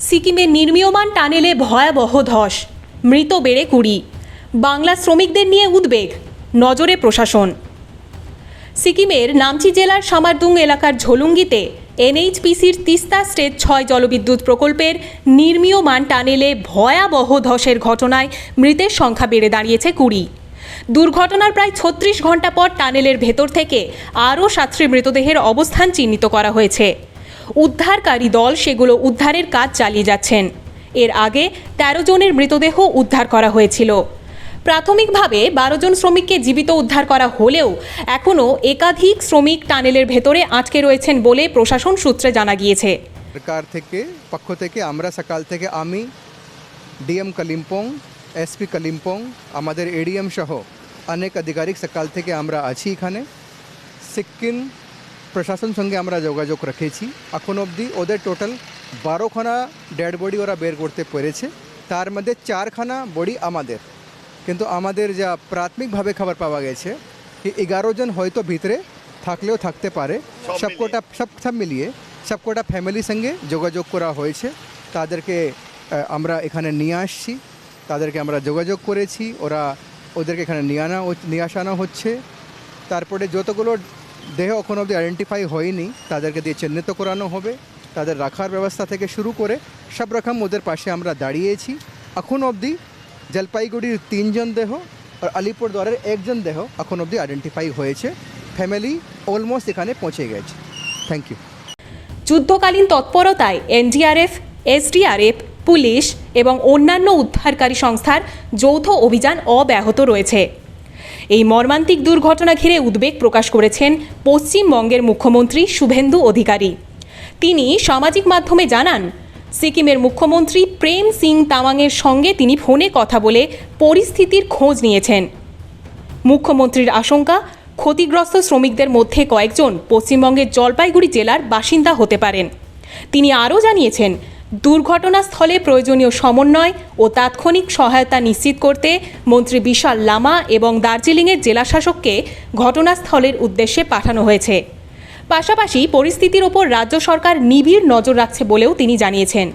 সিকিমে নির্মীয়মান টানেলে ভয়াবহ ধস, মৃত বেড়ে 20। বাংলা শ্রমিকদের নিয়ে উদ্বেগ, নজরে প্রশাসন। সিকিমের নামচি জেলার সামারদুং এলাকার ঝোলুঙ্গিতে এনএইচপিসির তিস্তা স্টেজ 6 জলবিদ্যুৎ প্রকল্পের নির্মীয়মান টানেলে ভয়াবহ ধসের ঘটনায় মৃতের সংখ্যা বেড়ে দাঁড়িয়েছে 20। দুর্ঘটনার প্রায় 36 ঘন্টা পর টানেলের ভেতর থেকে আরও 7টি মৃতদেহের অবস্থান চিহ্নিত করা হয়েছে। উদ্ধারকারী দল সেগুলো উদ্ধারের কাজ চালিয়ে যাচ্ছেন। এর আগে 13 জনের মৃতদেহ উদ্ধার করা হয়েছিল। প্রাথমিকভাবে 12 জন শ্রমিককে জীবিত উদ্ধার করা হলেও এখনও একাধিক শ্রমিক টানেলের ভেতরে আটকে রয়েছেন বলে প্রশাসন সূত্রে জানা গিয়েছে। সরকার থেকে পক্ষ থেকে আমরা সকাল থেকে আমি ডিএম কালিম্পং, এসপি কালিম্পং, আমাদের এডিএম সহ অনেক আধিকারিক সকাল থেকে আমরা আছি এখানে। সিকিম প্রশাসন সঙ্গে আমরা যোগাযোগ রেখেছি। এখন অবধি ওদের টোটাল 12খানা ডেড বডি ওরা বের করতে পেরেছে, তার মধ্যে 4খানা বডি আমাদের। কিন্তু আমাদের যা প্রাথমিকভাবে খবর পাওয়া গেছে কি 11 জন হয়তো ভিতরে থাকলেও থাকতে পারে। সব মিলিয়ে সবকটা ফ্যামিলির সঙ্গে যোগাযোগ করা হয়েছে, তাদেরকে আমরা এখানে নিয়ে আসছি, তাদেরকে আমরা যোগাযোগ করেছি, ওদেরকে এখানে নিয়ে আসানো হচ্ছে। তারপরে যতগুলো দেহ এখন অবধি আইডেন্টিফাই হয়নি তাদেরকে দিয়ে চিহ্নিত করানো হবে। তাদের রাখার ব্যবস্থা থেকে শুরু করে সব রকম ওদের পাশে আমরা দাঁড়িয়েছি। এখন অবধি জলপাইগুড়ির 3 জন দেহ আর আলিপুরদুয়ারের 1 জন দেহ এখন অবধি আইডেন্টিফাই হয়েছে। ফ্যামিলি অলমোস্ট এখানে পৌঁছে গেছে। Thank you. যুদ্ধকালীন তৎপরতায় এনডিআরএফ, এসডিআরএফ, পুলিশ এবং অন্যান্য উদ্ধারকারী সংস্থার যৌথ অভিযান অব্যাহত রয়েছে। এই মর্মান্তিক দুর্ঘটনা ঘিরে উদ্বেগ প্রকাশ করেছেন পশ্চিমবঙ্গের মুখ্যমন্ত্রী শুভেন্দু অধিকারী। তিনি সামাজিক মাধ্যমে জানান, সিকিমের মুখ্যমন্ত্রী প্রেম সিং তামাংয়ের সঙ্গে তিনি ফোনে কথা বলে পরিস্থিতির খোঁজ নিয়েছেন। মুখ্যমন্ত্রীর আশঙ্কা, ক্ষতিগ্রস্ত শ্রমিকদের মধ্যে কয়েকজন পশ্চিমবঙ্গের জলপাইগুড়ি জেলার বাসিন্দা হতে পারেন। তিনি আরও জানিয়েছেন, দুর্ঘটনাস্থলে প্রয়োজনীয় সমন্বয় ও তাৎক্ষণিক সহায়তা নিশ্চিত করতে মন্ত্রী বিশাল লামা এবং দার্জিলিংয়ের জেলাশাসককে ঘটনাস্থলের উদ্দেশ্যে পাঠানো হয়েছে। পাশাপাশি পরিস্থিতির ওপর রাজ্য সরকার নিবিড় নজর রাখছে বলেও তিনি জানিয়েছেন।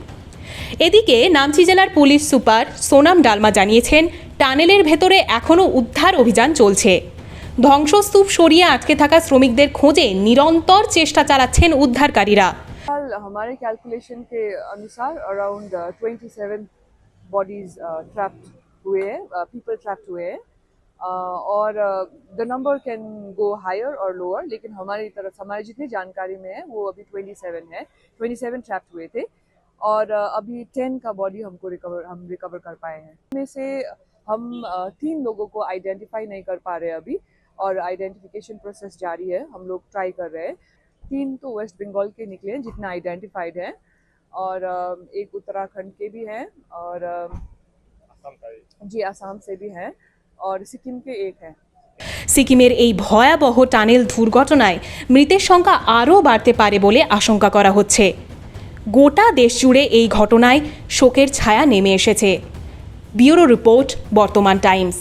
এদিকে নামচি জেলার পুলিশ সুপার সোনাম ডালমা জানিয়েছেন, টানেলের ভেতরে এখনও উদ্ধার অভিযান চলছে। ধ্বংসস্তূপ সরিয়ে আটকে থাকা শ্রমিকদের খোঁজে নিরন্তর চেষ্টা চালাচ্ছেন উদ্ধারকারীরা। हमारे कैलकुलेशन के अनुसार अराउंड 27 बॉडीज ट्रैप्ड हुए हैं, पीपल ट्रैप्ड हुए हैं, और the number can go higher और लोअर, लेकिन हमारी तरफ हमारी जितनी जानकारी में है वो अभी 27 है। 27 ट्रैप्ड हुए थे और अभी 10 का बॉडी हम रिकवर कर पाए हैं। इनमें से हम 3 लोगों को आइडेंटिफाई नहीं कर पा रहे अभी, और आइडेंटिफिकेशन प्रोसेस जारी है। हम लोग ट्राई कर रहे हैं। 3 तो वेस्ट बंगाल के निकले हैं जितना आइडेंटिफाइड है, और एक उत्तराखंड के भी हैं, और आसाम से भी हैं, और सिक्किम के एक हैं। সিকিমের এই ভয়াবহ টানেল দুর্ঘটনায় মৃতের সংখ্যা আরও বাড়তে পারে বলে আশঙ্কা করা হচ্ছে। গোটা দেশ জুড়ে এই ঘটনায় শোকের ছায়া নেমে এসেছে। ব্যুরো রিপোর্ট, বর্তমান টাইমস।